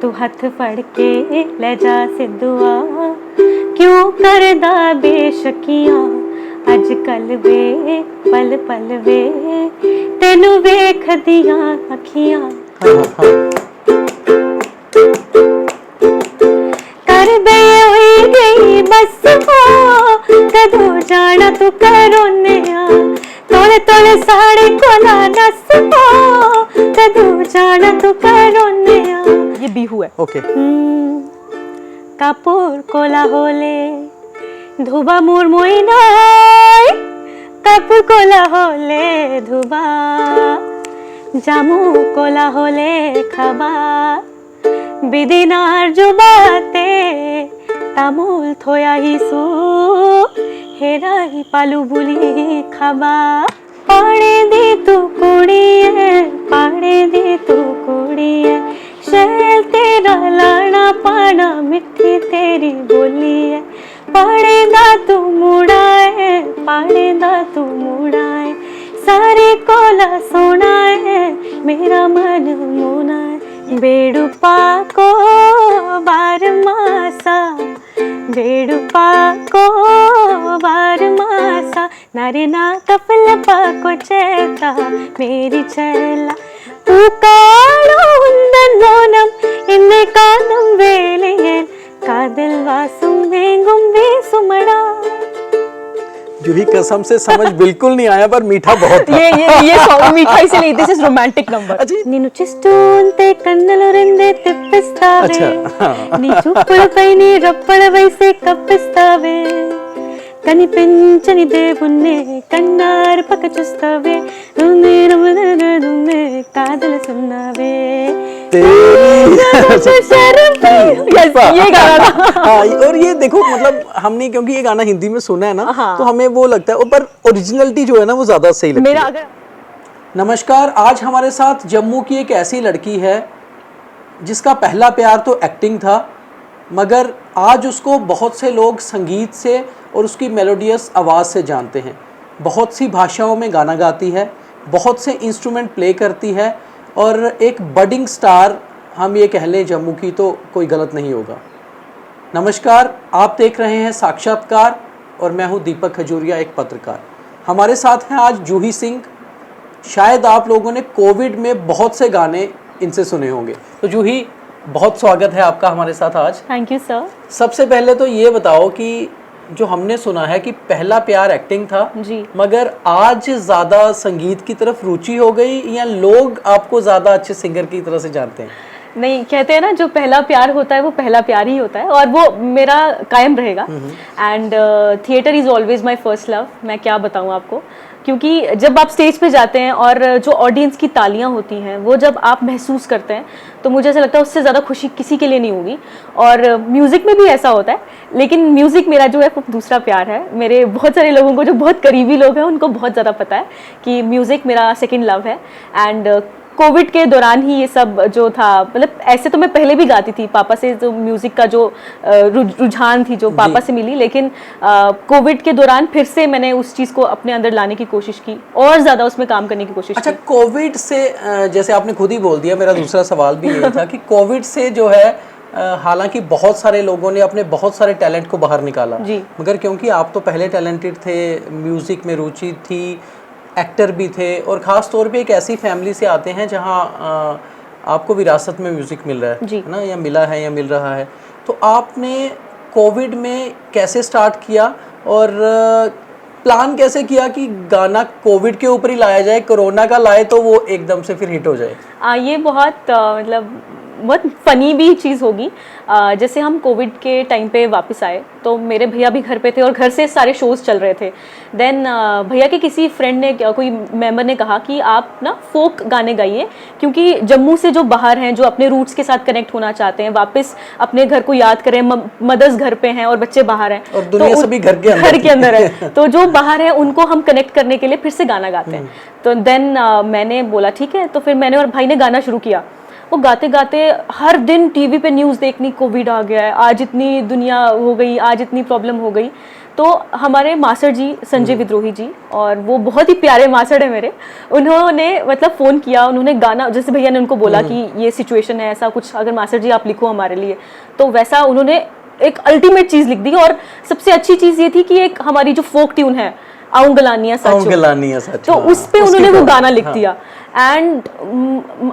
तू हथ फड़ के ले जा सिद्धुआ, क्यों करदा बेशकियां अज कल वे पल पल वे, तेनू वेखदियां अखियां। कर दे होई गई बस हो, कदों जाना तू करोने तोले तोले साड़े कोला नस हो, कदों जाना तू करोने। ये बीहू है। ओके। कापुर कोला होले धुबा मोर मोइनाय, कापुर कोला होले धुबा, जामू कोला होले खाबा, बिदिनार जुबाते तामुल थोया हिसू, हेरा ही पालू बुली खाबा। पाड़े दे तू कुड़ी है, पाड़े दे तू कुड़ी है, शैल तेरा लाना पाना मिठी तेरी बोली है। पाड़े दा तू मुड़ा है, पाड़े दा तू मुड़ा है, सारे कोला सोना है, मेरा मन मोना है। बेड़ुपा को बार मासा, बेड़ुपा को बार मासा, नारे ना तपलपा को चेता मेरी चेला, पूकाड़ो उंदन मोनम इन्ने कादम वेलेयन, कादल वासुम वेंगुम वे सुमड़ा। जूही कसम से समझ बिल्कुल नहीं आया, पर मीठा बहुत था। ये सॉन्ग मीठा इसलिए, दिस इज रोमांटिक नंबर। నిన్ను చిస్తూంటే కన్నులు రెండే తిప్పిస్తావే, నీ చూపులపై నీ రప్పల వైసే కప్పిస్తావే, కనిపించని దేవుణ్ణే కన్నారు పక్క చూస్తావే, నువ్వే కాదలుసున్నావే। ये गाना था। और ये देखो मतलब हमने क्योंकि ये गाना हिंदी में सुना है ना, तो हमें वो लगता है, पर ओरिजिनलिटी जो है ना वो ज्यादा सही लगती है। अगर नमस्कार, आज हमारे साथ जम्मू की एक ऐसी लड़की है जिसका पहला प्यार तो एक्टिंग था, मगर आज उसको बहुत से लोग संगीत से और उसकी मेलोडियस आवाज़ से जानते हैं। बहुत सी भाषाओं में गाना गाती है, बहुत से इंस्ट्रूमेंट प्ले करती है, और एक बडिंग स्टार हम ये कह लें जम्मू की तो कोई गलत नहीं होगा। नमस्कार, आप देख रहे हैं साक्षात्कार और मैं हूं दीपक खजूरिया, एक पत्रकार। हमारे साथ हैं आज जूही सिंह। शायद आप लोगों ने कोविड में बहुत से गाने इनसे सुने होंगे। तो जूही, बहुत स्वागत है आपका हमारे साथ आज। Thank you sir. सबसे पहले तो ये बताओ कि जो हमने सुना है कि पहला प्यार एक्टिंग था जी, मगर आज ज़्यादा संगीत की तरफ रुचि हो गई, या लोग आपको ज़्यादा अच्छे सिंगर की तरह से जानते हैं? नहीं, कहते हैं ना जो पहला प्यार होता है वो पहला प्यार ही होता है, और वो मेरा कायम रहेगा। And theatre is always my first love. मैं क्या बताऊँ आपको, क्योंकि जब आप स्टेज पे जाते हैं और जो ऑडियंस की तालियां होती हैं वो जब आप महसूस करते हैं, तो मुझे ऐसा लगता है उससे ज़्यादा खुशी किसी के लिए नहीं होगी। और म्यूज़िक में भी ऐसा होता है, लेकिन म्यूज़िक मेरा जो है वो दूसरा प्यार है। मेरे बहुत सारे लोगों को, जो बहुत करीबी लोग हैं, उनको बहुत ज़्यादा पता है कि म्यूज़िक मेरा सेकेंड लव है। एंड कोविड के दौरान ही ये सब जो था, मतलब ऐसे तो मैं पहले भी गाती थी, पापा से जो म्यूज़िक का जो रुझान थी जो पापा से मिली, लेकिन कोविड के दौरान फिर से मैंने उस चीज़ को अपने अंदर लाने की कोशिश की और ज़्यादा उसमें काम करने की कोशिश की। अच्छा, कोविड से जैसे आपने खुद ही बोल दिया, मेरा दूसरा सवाल भी यही था कि कोविड से जो है हालांकि बहुत सारे लोगों ने अपने बहुत सारे टैलेंट को बाहर निकाला जी, मगर क्योंकि आप तो पहले टैलेंटेड थे, म्यूज़िक में रुचि थी, एक्टर भी थे, और ख़ास तौर पे एक ऐसी फैमिली से आते हैं जहां आपको विरासत में म्यूज़िक मिल रहा है ना, या मिला है या मिल रहा है। तो आपने कोविड में कैसे स्टार्ट किया और प्लान कैसे किया कि गाना कोविड के ऊपर ही लाया जाए, कोरोना का लाए तो वो एकदम से फिर हिट हो जाए? ये बहुत मतलब बहुत फ़नी भी चीज़ होगी। जैसे हम कोविड के टाइम पे वापस आए तो मेरे भैया भी घर पे थे और घर से सारे शोज़ चल रहे थे। देन भैया के किसी फ्रेंड ने, कोई मेंबर ने कहा कि आप ना फोक गाने गाइए, क्योंकि जम्मू से जो बाहर हैं, जो अपने रूट्स के साथ कनेक्ट होना चाहते हैं, वापस अपने घर को याद करें, मदर्स घर पे हैं और बच्चे बाहर हैं और दुनिया तो सभी घर के अंदर है तो जो बाहर है उनको हम कनेक्ट करने के लिए फिर से गाना गाते हैं। तो देन मैंने बोला ठीक है, तो फिर मैंने और भाई ने गाना शुरू किया। वो गाते गाते हर दिन टीवी पे न्यूज़ देखनी, कोविड आ गया है, आज इतनी दुनिया हो गई, आज इतनी प्रॉब्लम हो गई। तो हमारे मास्टर जी संजय विद्रोही जी, और वो बहुत ही प्यारे मास्टर है मेरे, उन्होंने मतलब फ़ोन किया, उन्होंने गाना, जैसे भैया ने उनको बोला कि ये सिचुएशन है, ऐसा कुछ अगर मास्टर जी आप लिखो हमारे लिए, तो वैसा उन्होंने एक अल्टीमेट चीज़ लिख दी। और सबसे अच्छी चीज़ ये थी कि एक हमारी जो फोक ट्यून है आऊंगलानिया सच, तो उस पे उन्होंने वो गाना लिख दिया। एंड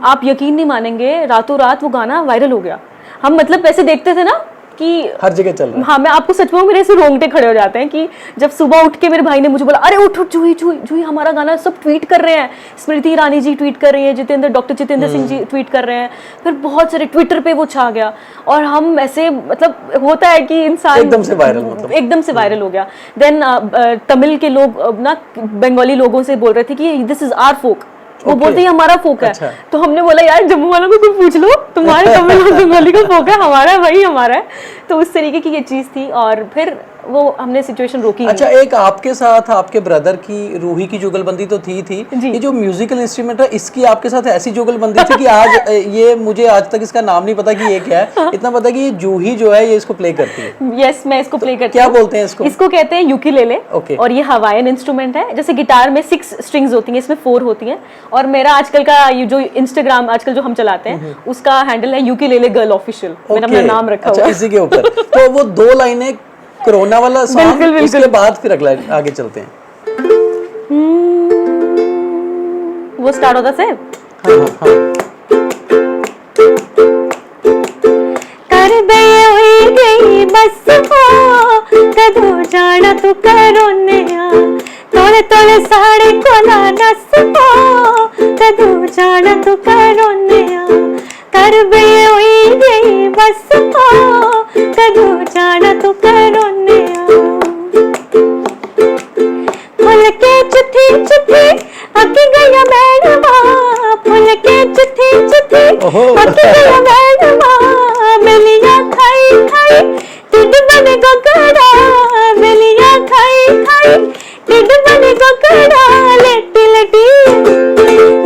आप यकीन नहीं मानेंगे, रातों रात वो गाना वायरल हो गया। हम मतलब ऐसे देखते थे ना कि हर जगह चल रहा है। हाँ, मैं आपको सच में मेरे ऐसे रोंगटे खड़े हो जाते हैं कि जब सुबह उठ के मेरे भाई ने मुझे बोला, अरे उठ उठ जूही जूही जूही, हमारा गाना सब ट्वीट कर रहे हैं, स्मृति ईरानी जी ट्वीट कर रही है, डॉक्टर जितेंद्र सिंह जी ट्वीट कर रहे हैं, फिर बहुत सारे ट्विटर पे वो छा गया। और हम ऐसे मतलब होता है कि इंसान एकदम से वायरल हो गया। देन तमिल के लोग ना बंगाली लोगों से बोल रहे थे कि दिस इज आवर फोक, वो बोलते हैं हमारा फोक है। अच्छा। तो हमने बोला यार जम्मू वालों को तुम पूछ लो, तुम्हारे तमिल और बंगाली का फोक है, हमारा है वही हमारा है। तो उस तरीके की ये चीज़ थी, और फिर वो हमने सिचुएशन रोकी। अच्छा, एक आपके साथ आपके ब्रदर की रूही की जुगलबंदी तो थी ये जो म्यूजिकल इंस्ट्रूमेंट है इसकी आपके साथ ऐसी जुगलबंदी थी कि आज ये मुझे आज तक इसका नाम नहीं पता कि ये क्या है, इतना पता कि ये जूही जो है ये इसको प्ले करती है। यस, मैं इसको प्ले करती हूँ। क्या बोलते हैं इसको? इसको कहते हैं यूकेलेले। Okay. और ये हवाईन इंस्ट्रूमेंट है। जैसे गिटार में 6 स्ट्रिंग्स होती हैं, इसमें 4 होती हैं। और मेरा आजकल का ये जो इंस्टाग्राम आजकल जो हम चलाते हैं उसका हैंडल है यूकेलेले गर्ल ऑफिशियल। मैंने अपना नाम रखा हुआ है इसी के ऊपर। तो वो 2 लाइनें कोरोना वाला सॉन्ग, उसके बाद फिर अगला आगे चलते हैं। वो स्टार्ट होता से कर बे हुई गई बस हो कदू जाना तू करोने तोले तोले साड़े कोला नस हो कदू जाना तू करोने कर बे हुई गई बस हो कदू जाना तू करोने फुल के चिट्ठी चिट्ठी अकी गया मैडमा, फुल के चिट्ठी चिट्ठी अकी गया मैडमा, मिलिया खाई खाई टिड बने गोकड़ा, मिलिया खाई खाई टिड बने गोकड़ा, लेटी लेटी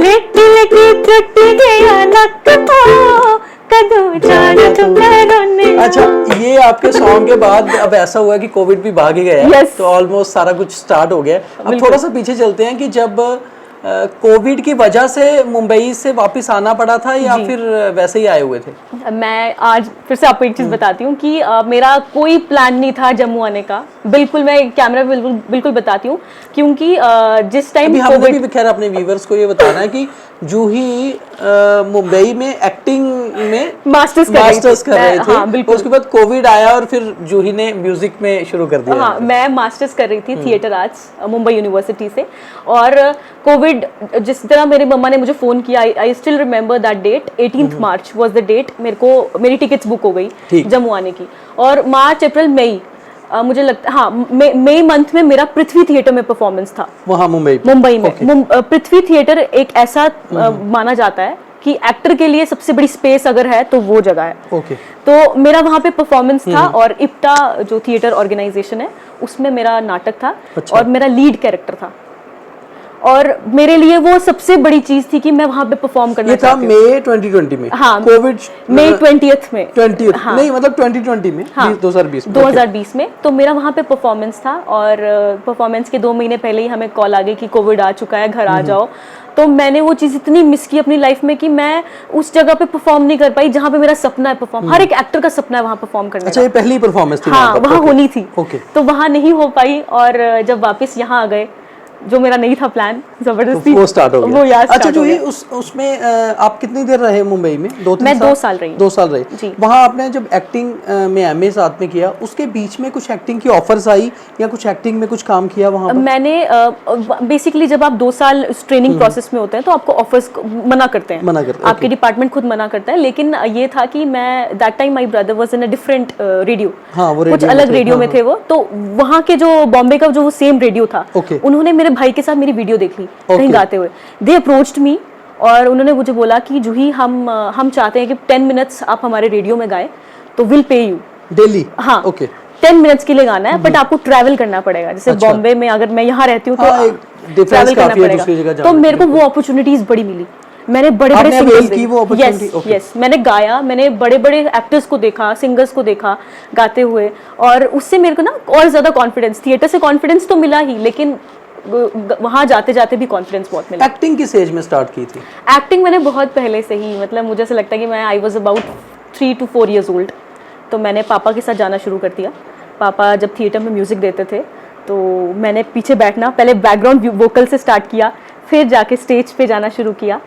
लेटी लेटी टूट गया नक हो कदू जाना तू करोने। अच्छा, ये आपके सॉन्ग के बाद अब ऐसा हुआ कि कोविड भी भाग ही गया है। तो ऑलमोस्ट सारा कुछ स्टार्ट हो गया। अब थोड़ा सा पीछे चलते हैं कि जब कोविड की वजह से मुंबई से वापस आना पड़ा था या फिर वैसे ही आए हुए थे? मैं आज फिर से आपको एक चीज़ बताती हूँ कि मेरा कोई प्लान नहीं था जम्मू आने का। बिल्कुल, मैं कैमरा बिल्कुल बताती हूँ, क्योंकि जिस टाइम हमने भी खैर अपने व्यूअर्स को ये बताना है कि जूही मुंबई में एक्टिंग में मास्टर्स कर रहे थे। हाँ, बिल्कुल। उसके बाद कोविड आया और फिर जूही ने म्यूजिक में शुरू कर दिया। हाँ, मैं मास्टर्स कर रही थी थिएटर आर्ट्स मुंबई यूनिवर्सिटी से। और कोविड जिस तरह मेरी मम्मा ने मुझे फ़ोन किया, I still remember that date, 18th March was the date. मेरी टिकट्स बुक हो गई जम्मू आने की। और मार्च अप्रैल मई मुझे लगता, हाँ, मई मंथ में मेरा पृथ्वी थिएटर में परफॉर्मेंस था वहाँ मुंबई में। पृथ्वी थिएटर एक ऐसा माना जाता है कि एक्टर के लिए सबसे बड़ी स्पेस अगर है तो वो जगह है। तो मेरा वहाँ पे परफॉर्मेंस था, और इप्टा जो थिएटर ऑर्गेनाइजेशन है उसमें मेरा नाटक था। और मेरा लीड कैरेक्टर था, और मेरे लिए वो सबसे बड़ी चीज थी कि मैं वहां पे परफॉर्म करना चाहती हूँ। मई 2020 में। हाँ, कोविड मई 20th में। 20th हाँ, नहीं मतलब 2020 में। हाँ, 2020 में। तो मेरा वहां पे परफॉर्मेंस था, और परफॉर्मेंस के 2 महीने पहले ही हमें कॉल आ गई कि कोविड आ चुका है, घर आ जाओ। तो मैंने वो चीज़ इतनी मिस की अपनी लाइफ में कि मैं उस जगह पे परफॉर्म नहीं कर पाई जहाँ पे मेरा सपना है परफॉर्म। हर एक एक्टर का सपना है वहाँ परफॉर्म करने का। अच्छा, ये पहली परफॉर्मेंस थी? हाँ, वहाँ होनी थी। तो वहाँ नहीं हो पाई, और जब वापस यहाँ आ गए, जो मेरा नहीं था प्लान, जबरदस्ती वो स्टार्ट हो गया। अच्छा, जो ये उसमें आप कितनी देर रहे मुंबई में? 2 साल रही। 2 साल रही। वहाँ आपने जब एक्टिंग में एमए साथ में किया, उसके बीच में कुछ एक्टिंग की ऑफर्स आई या कुछ एक्टिंग में कुछ काम किया वहाँ पर? मैंने बेसिकली जब आप 2 साल ट्रेनिंग प्रोसेस में होते हैं तो आपको ऑफर्स मना करते हैं, आपके डिपार्टमेंट खुद मना करता है। लेकिन ये था कि मैं that time my brother was in a different radio, कुछ अलग रेडियो में थे वो। तो वहाँ के जो बॉम्बे का जो सेम रेडियो था, उन्होंने मेरे भाई के साथ मेरी वीडियो देख ली कहीं गाते हुए। दे अप्रोच्ड मी, और उन्होंने मुझे बोला कि जूही हम चाहते हैं कि 10 मिनट्स आप हमारे रेडियो में गाएं, तो विल पे यू डेली। हाँ, 10 मिनट्स के लिए गाना है, बट आपको ट्रैवल करना पड़ेगा। जैसे बॉम्बे में अगर मैं यहाँ रहती हूँ तो ट्रैवल करना पड़ेगा। तो मेरे को वो अपॉर्चुनिटीज बड़ी मिली। मैंने बड़े आपने बड़े avail की वो opportunity? Yes Okay. यस, मैंने गाया, मैंने बड़े बड़े एक्टर्स को देखा, सिंगर्स को देखा गाते हुए, और उससे मेरे को ना और ज़्यादा कॉन्फिडेंस, थिएटर से कॉन्फिडेंस तो मिला ही, लेकिन वहाँ जाते जाते भी कॉन्फिडेंस बहुत मिला। एक्टिंग किस एज में स्टार्ट की थी? एक्टिंग मैंने बहुत पहले से ही, मतलब मुझे ऐसा लगता है कि मैं I was about 3 to 4 years old, तो मैंने पापा के साथ जाना शुरू कर दिया। पापा जब थिएटर में म्यूज़िक देते थे तो मैंने पीछे बैठना, पहले बैकग्राउंड वोकल से स्टार्ट किया, फिर जाके स्टेज पे जाना शुरू किया,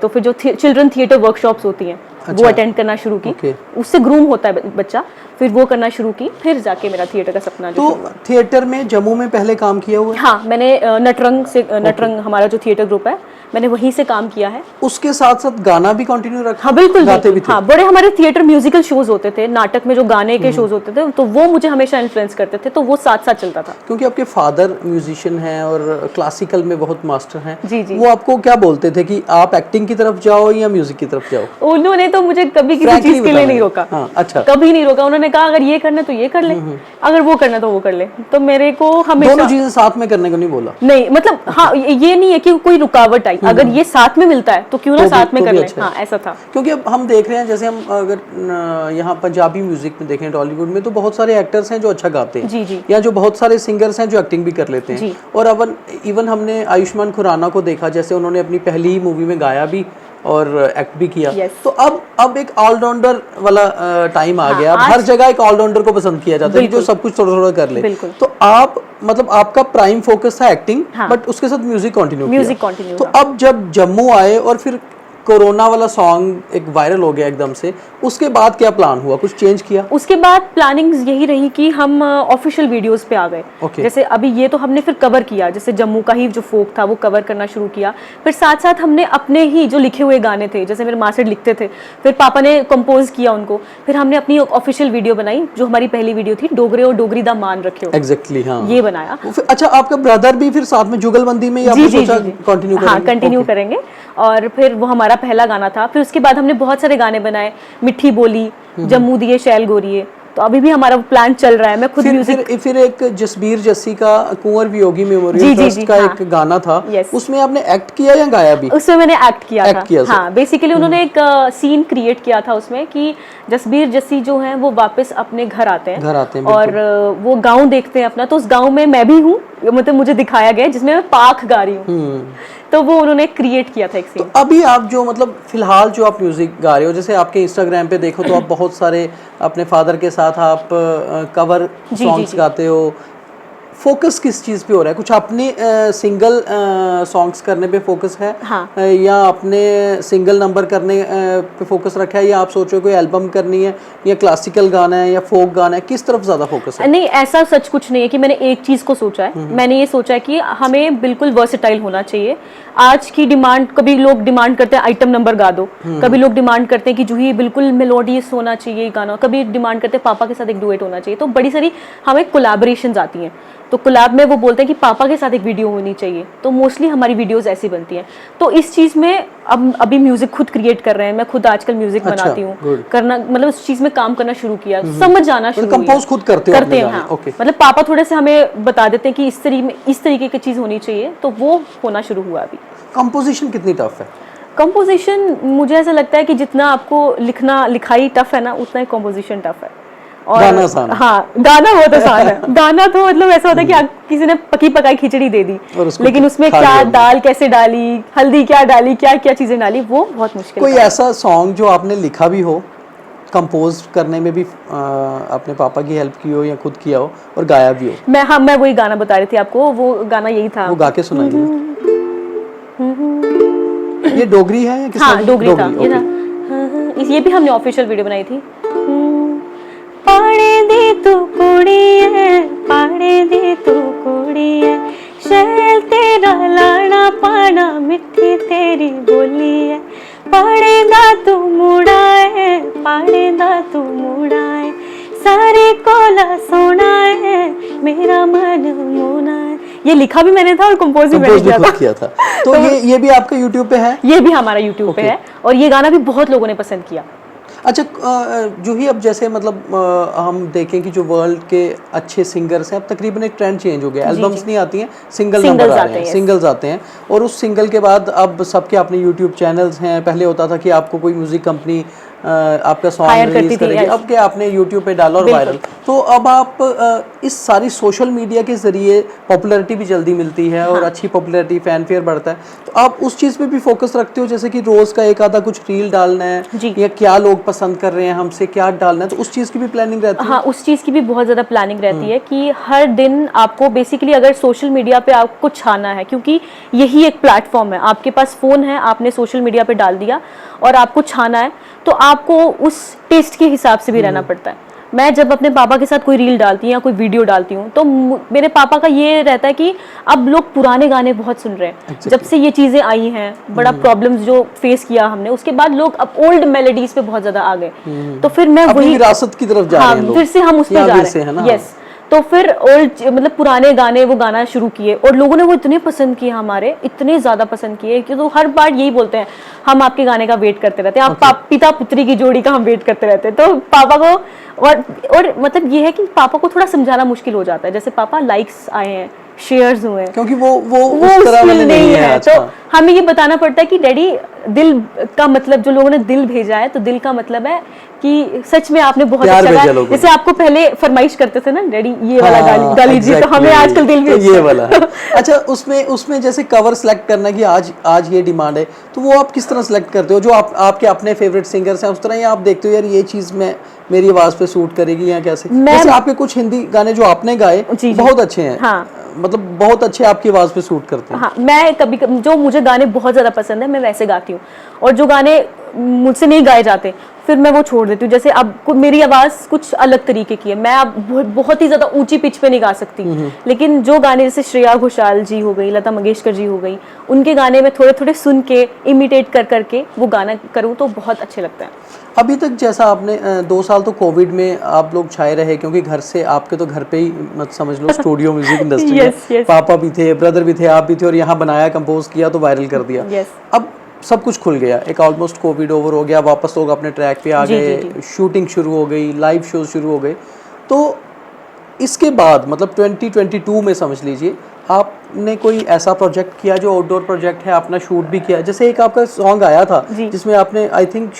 तो फिर जो चिल्ड्रन थिएटर वर्कशॉप्स होती हैं वो अटेंड करना शुरू की। Okay. उससे ग्रूम होता है बच्चा, फिर वो करना शुरू की, फिर जाके मेरा थिएटर का सपना जो तो थिएटर में जम्मू में पहले काम किया हुआ है? हाँ, मैंने नटरंग हमारा जो थिएटर ग्रुप है, मैंने वहीं से काम किया है। उसके साथ साथ गाना भी कंटिन्यू रखा? हाँ बिल्कुल, गाते भी थे? हाँ, बड़े हमारे थिएटर म्यूजिकल शोज होते थे, नाटक में जो गाने के शोज होते थे, तो वो मुझे हमेशा इन्फ्लुएंस करते थे, तो वो साथ साथ चलता था। क्योंकि आपके फादर म्यूजिशियन हैं और क्लासिकल में बहुत मास्टर हैं, जी जी। वो आपको क्या बोलते थे कि आप एक्टिंग की तरफ जाओ या म्यूजिक की तरफ जाओ? उन्होंने तो मुझे कभी किसी Frankly चीज के लिए बताना नहीं है। रोका। हाँ, अच्छा। कभी नहीं रोका, उन्होंने कहा अगर ये करना तो ये कर ले, अगर वो करना तो वो कर ले, तो मेरे को हमेशा दोनों चीजें साथ में करने को नहीं बोला? नहीं, मतलब हाँ, ये नहीं है कि कोई रुकावट आई, अगर ये साथ में मिलता है तो क्यों ना तो साथ में तो कर भी ले। अच्छा है। हाँ, ऐसा था। क्योंकि अब हम देख रहे हैं, जैसे हम अगर यहाँ पंजाबी म्यूजिक में देखें, टॉलीवुड में, तो बहुत सारे एक्टर्स हैं जो अच्छा गाते हैं, जी जी। या जो बहुत सारे सिंगर्स हैं जो एक्टिंग भी कर लेते हैं। जी। और अब इवन हमने आयुष्मान खुराना को देखा, जैसे उन्होंने अपनी पहली ही मूवी में गाया भी और एक्ट भी किया। Yes. तो अब एक ऑलराउंडर वाला टाइम आ हाँ, गया। अब हर जगह एक ऑलराउंडर को पसंद किया जाता है जो सब कुछ थोड़ा थोड़ा कर ले। बिल्कुल। तो आप मतलब आपका प्राइम फोकस था एक्टिंग, हाँ। बट उसके साथ म्यूजिक कंटिन्यू म्यूजिक कंटिन्यू तो अब जब जम्मू आए और फिर कोरोना वाला सॉन्ग एक वायरल हो गया एकदम से, उसके बाद क्या प्लान हुआ? कुछ चेंज किया? उसके बाद प्लानिंग्स यही रही कि हम ऑफिशियल वीडियोस पे आ गए। Okay. जैसे अभी ये तो हमने फिर कवर किया, जैसे जम्मू का ही जो फोक था वो कवर करना शुरू किया, फिर साथ साथ हमने अपने ही जो लिखे हुए गाने थे, जैसे मेरे मास्टर लिखते थे, फिर पापा ने कंपोज किया उनको, फिर हमने अपनी ऑफिशियल वीडियो बनाई, जो हमारी पहली वीडियो थी, डोगरे और डोगरी दा मान रखे हो। एग्जैक्टली, हाँ। ये बनाया। अच्छा, आपका ब्रदर भी फिर साथ में जुगलबंदी में, या आपने सोचा कंटिन्यू करेंगे? हाँ, कंटिन्यू करेंगे, और फिर वो हमारा पहला गाना था। फिर उसके बाद हमने बहुत सारे गाने बनाए, मिठी बोली, जम्मू दिए शैल गोरिये, तो अभी भी हमारा प्लान चल रहा है। मैं खुद म्यूजिक, फिर एक जसबीर जस्सी का कुंवर वियोगी मेमोरियल ट्रस्ट का एक गाना था, उसमें आपने एक्ट किया या गाया भी? उसमें मैंने एक्ट किया था। हाँ, बेसिकली उन्होंने एक सीन क्रिएट किया था उसमें कि जसबीर जस्सी जो हैं वो वापस अपने घर आते हैं और वो गांव देखते हैं अपना, तो उस गांव में मैं भी हूँ, मतलब मुझे दिखाया गया जिसमें मैं पाक गा रही हूँ, तो वो उन्होंने क्रिएट किया था एक सीन। तो अभी आप जो मतलब फिलहाल जो आप म्यूजिक गा रहे हो, जैसे आपके इंस्टाग्राम पे देखो तो आप बहुत सारे अपने फादर के साथ आप कवर सॉन्ग्स गाते हो, फोकस किस चीज पे हो रहा है? कुछ अपने सिंगल सॉन्ग्स करने पे फोकस है? हाँ। या अपने सिंगल नंबर करने पे फोकस रखा है, या आप सोच रहे हो कोई एल्बम करनी है, या क्लासिकल गाना है, या फोक गाना है? किस तरफ ज्यादा फोकस है? नहीं, ऐसा सच कुछ नहीं है कि मैंने एक चीज को सोचा है। मैंने ये सोचा है कि हमें बिल्कुल वर्सेटाइल होना चाहिए। आज की डिमांड, कभी लोग डिमांड करते हैं आइटम नंबर गा दो, कभी लोग डिमांड करते हैं कि जो ही बिल्कुल मेलोडियस होना चाहिए गाना, कभी डिमांड करते हैं पापा के साथ एक डुएट होना चाहिए, तो बड़ी सारी हमें कोलैबोरेशंस आती हैं। तो कोलैब में वो बोलते हैं कि पापा के साथ एक वीडियो होनी चाहिए, तो मोस्टली हमारी वीडियोस ऐसी बनती हैं। तो इस चीज़ में अभी म्यूजिक खुद क्रिएट कर रहे हैं, मैं खुद आजकल म्यूजिक बनाती हूँ, करना मतलब उस चीज़ में काम करना शुरू किया, समझ जाना शुरू किया। कंपोज खुद करते हैं, हाँ। मतलब पापा थोड़े से हमें बता देते हैं कि इस तरीके की चीज़ होनी चाहिए, तो वो होना शुरू हुआ अभी। कंपोजिशन कितनी टफ है? कंपोजिशन मुझे ऐसा लगता है कि जितना आपको लिखाई टफ है ना, उतना ही कंपोजिशन टफ है। और गाना आसान है। हाँ, गाना बहुत आसान है। गाना तो मतलब ऐसा होता है कि किसी ने पकी पकाई खिचड़ी दे दी, लेकिन उसमें क्या दाल कैसे डाली, हल्दी क्या डाली, क्या क्या चीजें डाली, वो बहुत मुश्किल। कोई ऐसा सॉन्ग जो आपने लिखा भी हो, कंपोज करने में भी अपने पापा की हेल्प की हो या खुद किया हो, और गाया भी हो? मैं वही गाना बता रही थी आपको, वो गाना यही था। वो गा के सुनाइए। ये डोगरी है या किसका? हाँ, डोगरी था। ये भी हमने ऑफिशियल वीडियो बनाई थी। पाड़े दे तू कुड़ी है, पाड़े दे तू कुड़ी है, शैल तेरा लाड़ा पाना, मिठी तेरी बोली है, पाड़े दा तू मुड़ा है, पाड़े दा तू मुड़ा है, सारे कोला सोना है, मेरा मन मोना है। ये लिखा भी मैंने था और कंपोज भी मैंने किया था। तो ये भी आपका YouTube पे है? ये भी हमारा YouTube पे है, और ये गाना भी बहुत लोगों ने पसंद किया। अच्छा जो ही अब जैसे मतलब हम देखें कि जो वर्ल्ड के अच्छे सिंगर्स हैं, अब तकरीबन एक ट्रेंड चेंज हो गया, एल्बम्स नहीं आती हैं, सिंगल नंबर आ रहे हैं, सिंगल्स आते हैं, और उस सिंगल के बाद अब सबके अपने यूट्यूब चैनल्स हैं। पहले होता था कि आपको कोई म्यूजिक कंपनी आपका सॉन्ग रिलीज करेगी, अब क्या आपने यूट्यूब पे डाला और वायरल। तो अब आप इस सारी सोशल मीडिया के जरिए पॉपुलैरिटी भी जल्दी मिलती है और अच्छी पॉपुलैरिटी, फैनफेयर बढ़ता है, तो आप उस चीज़ पे भी फोकस रखते हो, जैसे कि रोज का एक आधा कुछ रील डालना है या क्या लोग पसंद कर रहे हैं, हमसे क्या डालना है, तो उस चीज़ की भी प्लानिंग रहती है? हाँ, उस चीज़ की भी बहुत ज़्यादा प्लानिंग रहती है कि हर दिन आपको बेसिकली अगर सोशल मीडिया पे आपको छाना है, क्योंकि यही एक प्लेटफॉर्म है, आपके पास फ़ोन है, आपने सोशल मीडिया पे डाल दिया और आपको छाना है, तो आपको उस टेस्ट के हिसाब से भी रहना पड़ता है। मैं जब अपने पापा के साथ कोई रील डालती हूँ या कोई वीडियो डालती हूँ, तो मेरे पापा का ये रहता है कि अब लोग पुराने गाने बहुत सुन रहे हैं। जब से ये चीज़ें आई हैं, बड़ा प्रॉब्लम्स जो फेस किया हमने, उसके बाद लोग अब ओल्ड मेलोडीज पे बहुत ज़्यादा आ गए। तो फिर मैं वही विरासत की तरफ जा रहे हैं लोग, फिर से हम उस पर जा रहे हैं। यस, तो फिर ओल्ड मतलब पुराने गाने वो गाना शुरू किए और लोगों ने वो इतने पसंद किए, हमारे इतने ज़्यादा पसंद किए कि तो हर बार यही बोलते हैं, हम आपके गाने का वेट करते रहते हैं, आप पिता पुत्री की जोड़ी का हम वेट करते रहते हैं। तो पापा को और मतलब ये है कि पापा को थोड़ा समझाना मुश्किल हो जाता है, जैसे पापा लाइक्स आए हैं, शेयर्स हुए हैं, क्योंकि वो उस तरह वाले नहीं है। अच्छा। तो हमें ये बताना पड़ता है कि डैडी, दिल का मतलब, जो लोगों ने दिल भेजा है, तो दिल का मतलब है कि सच में आपने बहुत अच्छा गाया। जैसे आपको पहले फरमाइश करते थे ना, डैडी ये वाला गा लीजिए, तो हमें आजकल दिल भेजते हैं ये वाला। अच्छा, उसमें जैसे कवर सेलेक्ट करना कि आज ये डिमांड है, तो वो आप किस तरह सेलेक्ट करते हो? जो आपके अपने फेवरेट सिंगर्स हैं उस तरह, या आप देखते हो यार ये चीज में मेरी आवाज पे सूट करेगी, या कैसे? जैसे आपके कुछ हिंदी गाने जो आपने गाए बहुत अच्छे हैं, मतलब बहुत अच्छे आपकी आवाज पे सूट करते हैं। हाँ, मैं कभी जो मुझे गाने बहुत ज्यादा पसंद है मैं वैसे गाती हूँ, और जो गाने मुझसे नहीं गाए जाते फिर मैं वो छोड़ देती हूँ। जैसे अब मेरी आवाज कुछ अलग तरीके की है, मैं अब बहुत ही ज्यादा ऊंची पिच पे नहीं गा सकती, लेकिन जो गाने जैसे श्रेया घोषाल जी हो गई, लता मंगेशकर जी हो गई, उनके गाने में थोड़े थोड़े सुन के इमिटेट कर करके वो गाना करूँ तो बहुत अच्छे लगता है। अभी तक जैसा आपने 2 साल तो कोविड में आप लोग छाए रहे, क्योंकि घर से, आपके तो घर पे ही मत समझ लो स्टूडियो म्यूजिक इंडस्ट्री है, पापा भी थे, ब्रदर भी थे, आप भी थे, और यहाँ बनाया, कंपोज किया तो वायरल कर दिया। अब सब कुछ खुल गया, एक ऑलमोस्ट कोविड ओवर हो गया, वापस लोग अपने ट्रैक पे आ गए, शूटिंग शुरू हो गई, लाइव शोज शुरू हो गए। तो इसके बाद मतलब 2022 में समझ लीजिए आपने कोई ऐसा प्रोजेक्ट किया जो आउटडोर प्रोजेक्ट है, अपना शूट भी किया? जैसे एक आपका सॉन्ग आया था जिसमें आपने आई थिंक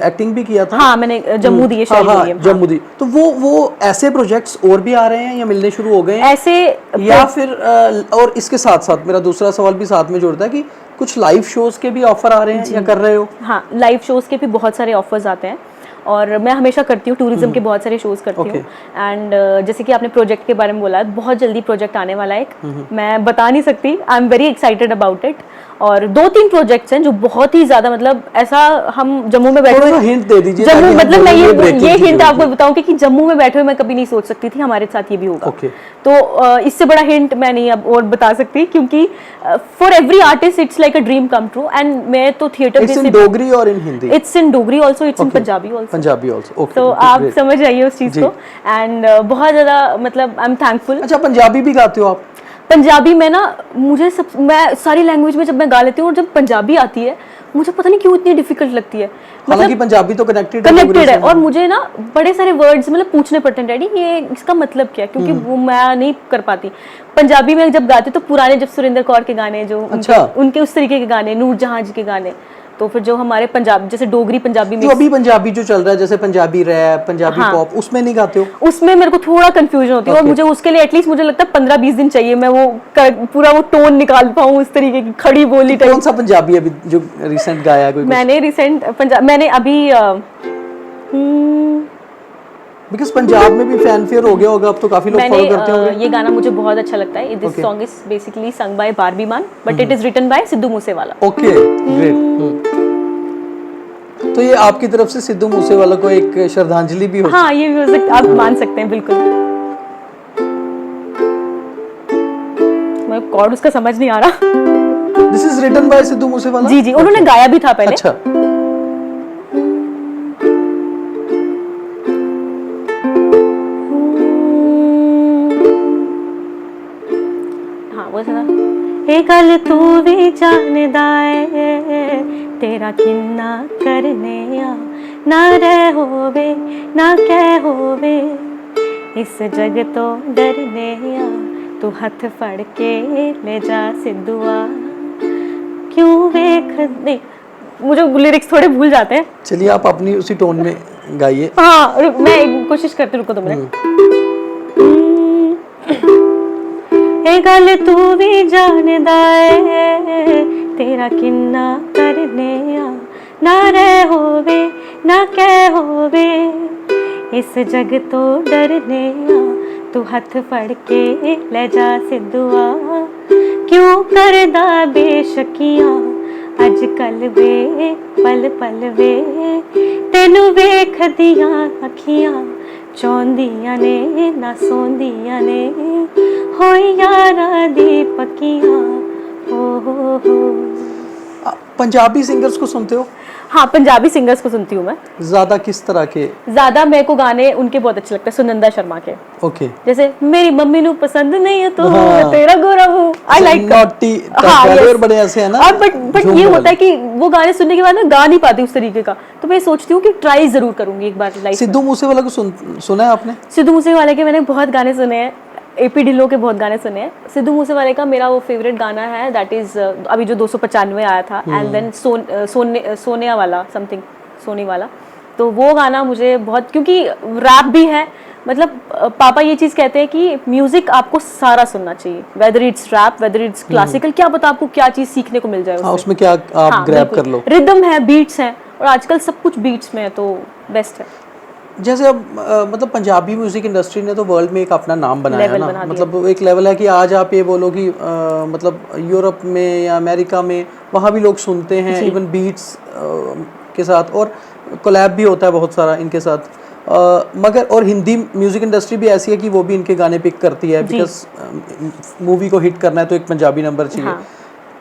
एक्टिंग भी किया था। हाँ, मैंने जम्मू दी जम्मू दी। तो वो ऐसे प्रोजेक्ट्स और भी आ रहे हैं या मिलने शुरू हो गए हैं ऐसे, या फिर और इसके साथ साथ मेरा दूसरा सवाल भी साथ में जोड़ता है कि कुछ लाइव शोज के भी ऑफर आ रहे हैं या कर रहे हो? हाँ, लाइव शोज के भी बहुत सारे ऑफर्स आते हैं और मैं हमेशा करती हूँ, टूरिज्म के बहुत सारे शोज करती हूँ। एंड जैसे कि आपने प्रोजेक्ट के बारे में बोला, बहुत जल्दी प्रोजेक्ट आने वाला है, मैं बता नहीं सकती, I am very excited about it. और 2-3 प्रोजेक्ट्स हैं जो बहुत ही ज्यादा, मतलब ऐसा, हम जम्मू में बैठे हुए, हिंट दे दीजिए। जम्मू मतलब मैं ये हिंट आपको बताऊं कि जम्मू में बैठे हुए मैं कभी नहीं सोच सकती थी हमारे साथ ये भी होगा। तो इससे बड़ा हिंट मैं नहीं अब और बता सकती, क्योंकि for every artist it's like a dream come true. And मैं तो थिएटर, इट्स इन डोगरी और in Hindi? It's in Dogri also, it's in Punjabi also. तो आप समझ आइए उस चीज को। एंड बहुत ज्यादा मतलब आई एम थैंकफुल। अच्छा, पंजाबी भी गाते हो आप? पंजाबी में ना, मैं सारी लैंग्वेज में जब मैं गा लेती हूँ, और जब पंजाबी आती है मुझे पता नहीं क्यों इतनी डिफिकल्ट लगती है। हालांकि पंजाबी तो कनेक्टेड है, और मुझे ना बड़े सारे वर्ड्स मतलब पूछने पड़ते हैं, डैडी ये इसका मतलब क्या है, क्योंकि वो मैं नहीं कर पाती। पंजाबी में जब गाती तो पुराने, जब सुरेंद्र कौर के गाने, जो उनके उस तरीके के गाने, नूर जहां जी के गाने, तो फिर जो हमारे पंजाब, जैसे डोगरी पंजाबी में, अभी पंजाबी जो चल रहा है, जैसे पंजाबी रैप, पंजाबी पॉप, उसमें नहीं गाते हो? उसमें मेरे को थोड़ा कंफ्यूजन होती है, और मुझे उसके लिए एटलीस्ट मुझे लगता है 15-20 दिन चाहिए, मैं वो पूरा वो टोन निकाल पाऊँ उस तरीके की खड़ी बोली टाइप। कौन सा पंजाबी अभी जो रिसेंट गाया है? मैंने रिसेंट मैंने अभी बिकॉज़ पंजाब में भी फैनफेयर हो गया होगा, अब तो काफी लोग फॉलो करते होंगे। ये गाना मुझे बहुत अच्छा लगता है। This song is basically sung by Barbie Maan, but it is written by Sidhu Moosewala. Okay, great. तो ये आपकी तरफ से सिद्धू मूसेवाला को एक श्रद्धांजलि भी हो? हाँ, ये म्यूजिक आप मान सकते हैं, बिल्कुल। मैं कॉर्ड उसका समझ नहीं आ रहा। This is written by Sidhu Moosewala? जी, उन्होंने गाया भी था पहले। अच्छा। हे गल तू भी जानदा है तेरा किन्ना करने आ, ना रह होवे ना कह होवे, इस जग तो डरने आ, तू हथ फड़ के ले जा सिद्धुआ, क्यों वेख नहीं, मुझे लिरिक्स थोड़े भूल जाते हैं। चलिए आप अपनी उसी टोन में गाइए। हाँ मैं कोशिश करती हूँ, रुको 2 मिनट। ए गल तू भी जानदा है, तेरा किन्ना करने आ, ना रह होवे ना कह होवे, इस जग तो डरने आ, तू हथ फड़ के ले जा सिद्धुआ, क्यों करदा बेशकियां अज कल वे पल पल वे, तेनू वेखदियां अखियां चौंदियां ने ना सौंदियां ने, होई यारां दी पक्कियां हो। पंजाबी सिंगर्स को सुनते हो? हाँ पंजाबी सिंगर्स को सुनती हूँ मैं। ज़्यादा किस तरह के? ज़्यादा मेरे को गाने उनके बहुत अच्छे लगते हैं, सुनंदा शर्मा के। ओके। जैसे मेरी मम्मी नू पसंद नहीं है तो मैं तेरा गोरा हूँ, आई लाइक नॉटी और बड़े ऐसे हैं ना। और बट ये होता है कि वो गाने सुनने के बाद ना गा नहीं पाती उस तरीके का, तो मैं सोचती हूँ कि ट्राई जरूर करूंगी एक बार लाइफ। सिद्धू मूसेवाला को सुना है आपने? सिद्धू मूसेवाले के मैंने बहुत गाने सुने हैं, एपी ढिल्लों के बहुत गाने सुने हैं। सिद्धू मूसेवाले का मेरा वो फेवरेट गाना है, दैट इज अभी जो 295 आया था, एंड देन सोनिया वाला समथिंग, सोनी वाला, तो वो गाना मुझे बहुत, क्योंकि रैप भी है, मतलब पापा ये चीज़ कहते हैं कि म्यूजिक आपको सारा सुनना चाहिए, whether it's rap whether it's classical, क्या पता आपको क्या चीज़ सीखने को मिल जाए उससे। उसमें क्या आप ग्रैब कर लो। रिदम है, बीट्स हैं, और आजकल सब कुछ बीट्स में है, तो बेस्ट है। जैसे अब मतलब पंजाबी म्यूजिक इंडस्ट्री ने तो वर्ल्ड में एक अपना नाम बनाया है ना, मतलब एक लेवल है कि आज आप ये बोलो कि मतलब यूरोप में या अमेरिका में वहाँ भी लोग सुनते हैं, इवन बीट्स के साथ, और कोलैब भी होता है बहुत सारा इनके साथ, मगर और हिंदी म्यूजिक इंडस्ट्री भी ऐसी है कि वो भी इनके गाने पिक करती है, बिकॉज मूवी को हिट करना है तो एक पंजाबी नंबर चाहिए। हाँ।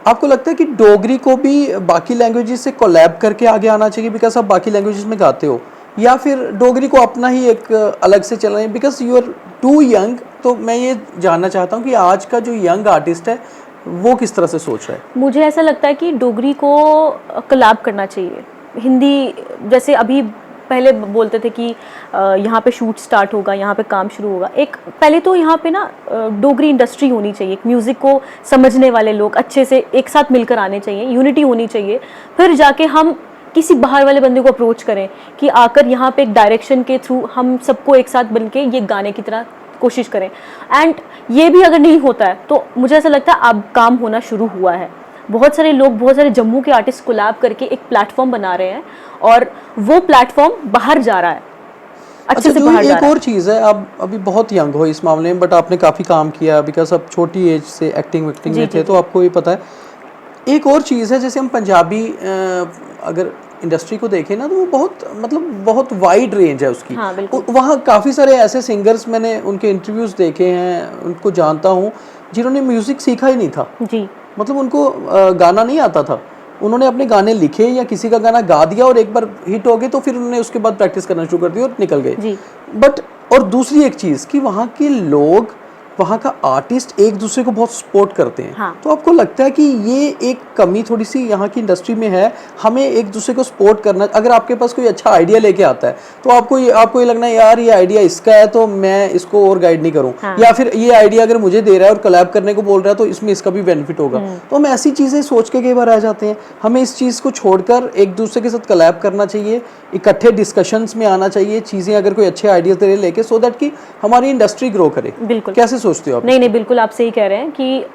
आपको लगता है कि डोगरी को भी बाकी लैंग्वेजेस से कोलैब करके आगे आना चाहिए, बिकॉज आप बाकी लैंग्वेजेस में गाते हो, या फिर डोगरी को अपना ही एक अलग से चलना है, because you are too young? तो मैं ये जानना चाहता हूँ कि आज का जो यंग आर्टिस्ट है वो किस तरह से सोच रहा है। मुझे ऐसा लगता है कि डोगरी को कोलैब करना चाहिए। हिंदी जैसे अभी पहले बोलते थे कि यहाँ पे शूट स्टार्ट होगा, यहाँ पे काम शुरू होगा, एक पहले तो यहाँ पे ना डोगरी इंडस्ट्री होनी चाहिए, म्यूज़िक को समझने वाले लोग अच्छे से एक साथ मिलकर आने चाहिए, यूनिटी होनी चाहिए, फिर जाके हम किसी बाहर वाले बंदे को अप्रोच करें कि आकर यहाँ पे एक डायरेक्शन के थ्रू हम सबको एक साथ बनके ये गाने की तरह कोशिश करें। एंड ये भी अगर नहीं होता है तो मुझे ऐसा लगता है अब काम होना शुरू हुआ है, बहुत सारे लोग, बहुत सारे जम्मू के आर्टिस्ट कोलैब करके एक प्लेटफॉर्म बना रहे हैं, और वो प्लेटफॉर्म बाहर जा रहा है, अच्छे से बाहर जा रहा है। एक और चीज़ है, आप अभी बहुत यंग हो इस मामले में, बट आपने काफ़ी काम किया, बिकॉज आप छोटी एज से एक्टिंग में थे, तो आपको ये पता है। एक और चीज़ है, जैसे हम पंजाबी अगर इंडस्ट्री को देखें ना, तो वो बहुत मतलब बहुत वाइड रेंज है उसकी। हाँ, वहाँ काफ़ी सारे ऐसे सिंगर्स मैंने उनके इंटरव्यूज़ देखे हैं, उनको जानता हूँ, जिन्होंने म्यूज़िक सीखा ही नहीं था जी, मतलब उनको गाना नहीं आता था, उन्होंने अपने गाने लिखे या किसी का गाना गा दिया और एक बार हिट हो गए तो फिर उन्होंने उसके बाद प्रैक्टिस करना शुरू कर दी और निकल गए। बट और दूसरी एक चीज़ कि वहाँ के लोग, वहाँ का आर्टिस्ट एक दूसरे को बहुत सपोर्ट करते हैं। हाँ। तो आपको लगता है कि ये एक कमी थोड़ी सी यहाँ की इंडस्ट्री में है, हमें एक दूसरे को सपोर्ट करना। अगर आपके पास कोई अच्छा आइडिया लेके आता है तो आपको ये लगना है यार ये आइडिया इसका है तो मैं इसको और गाइड नहीं करूँ। हाँ। या फिर ये आइडिया अगर मुझे दे रहा है और कोलैब करने को बोल रहा है तो इसमें इसका भी बेनिफिट होगा। तो हम ऐसी चीज़ें सोच के कई बार आ जाते हैं। हमें इस चीज़ को छोड़कर एक दूसरे के साथ कोलैब करना चाहिए, इकट्ठे डिस्कशंस में आना चाहिए, चीज़ें अगर कोई अच्छे आइडिया दे लेके, सो दैट कि हमारी इंडस्ट्री ग्रो करे। बिल्कुल, कैसे सोचते हो आप? नहीं, बिल्कुल आप सही कह रहे हैं कि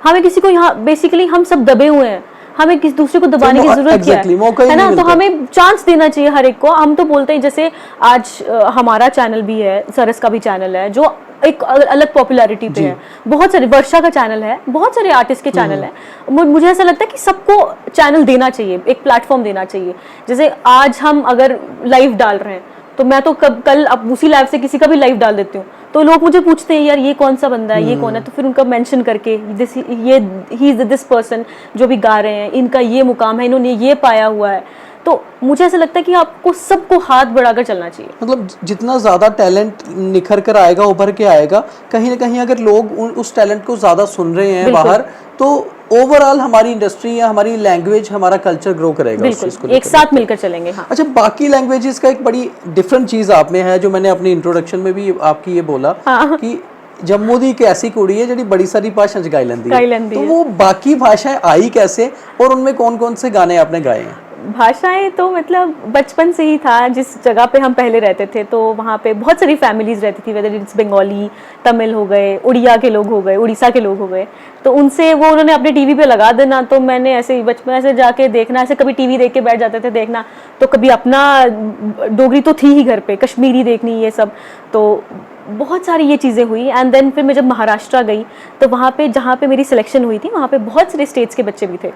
हमें किसी को, यहाँ बेसिकली हम सब दबे हुए हैं, हमें किसी दूसरे को दबाने की जरूरत क्या है ना, तो हमें चांस देना चाहिए हर एक को। हम तो बोलते हैं, जैसे आज हमारा चैनल भी है, सरस का भी चैनल है जो एक अलग पॉपुलैरिटी पे है, बहुत सारे, वर्षा का चैनल है, बहुत सारे आर्टिस्ट के चैनल है। मुझे ऐसा लगता है कि सबको चैनल देना चाहिए, एक प्लेटफॉर्म देना चाहिए। जैसे आज हम अगर लाइव डाल रहे हैं तो मैं तो कल अब उसी लाइव से किसी का भी लाइव डाल देती हूँ, तो लोग मुझे पूछते हैं यार ये कौन सा बंदा है, ये कौन है, तो फिर उनका मेंशन करके ही इज दिस पर्सन जो भी गा रहे हैं, इनका ये मुकाम है, इन्होंने ये पाया हुआ है। तो मुझे ऐसा लगता है कि आपको सबको हाथ बढ़ाकर चलना चाहिए। मतलब जितना ज़्यादा टैलेंट निखर कर आएगा, उभर के आएगा, कहीं ना कहीं अगर लोग उस टैलेंट को ज़्यादा सुन रहे हैं बाहर, तो ओवरऑल हमारी इंडस्ट्री या हमारी लैंग्वेज, हमारा कल्चर ग्रो करेगा उस चीज़ को बिल्कुल एक साथ मिलकर चलेंगे। हाँ अच्छा, बाकी लैंग्वेजेस का एक बड़ी डिफरेंट चीज़ आप में है, जो मैंने अपनी इंट्रोडक्शन में भी आपकी ये बोला कि जम्मू दी एक ऐसी कुड़ी है जिहड़ी बड़ी सारी भाषा च गाई लैंदी है, तो वो बाकी भाषाएं आई कैसे और उनमें कौन कौन से गाने आपने गाए हैं? भाषाएं तो मतलब बचपन से ही था। जिस जगह पे हम पहले रहते थे तो वहाँ पे बहुत सारी फैमिलीज रहती थी, वेदर इट्स बंगाली, तमिल हो गए, उड़िया के लोग हो गए, उड़ीसा के लोग हो गए, तो उनसे वो उन्होंने अपने टीवी पे लगा देना, तो मैंने ऐसे ही बचपन ऐसे जाके देखना, ऐसे कभी टीवी देख के बैठ जाते थे देखना, तो कभी अपना डोगरी तो थी ही घर पे, कश्मीरी देखनी ये सब, तो बहुत सारी ये चीज़ें हुई। एंड देन फिर मैं जब महाराष्ट्र गई तो वहाँ पे जहाँ पे मेरी सिलेक्शन हुई थी वहाँ पे बहुत सारे स्टेट्स के बच्चे भी थे।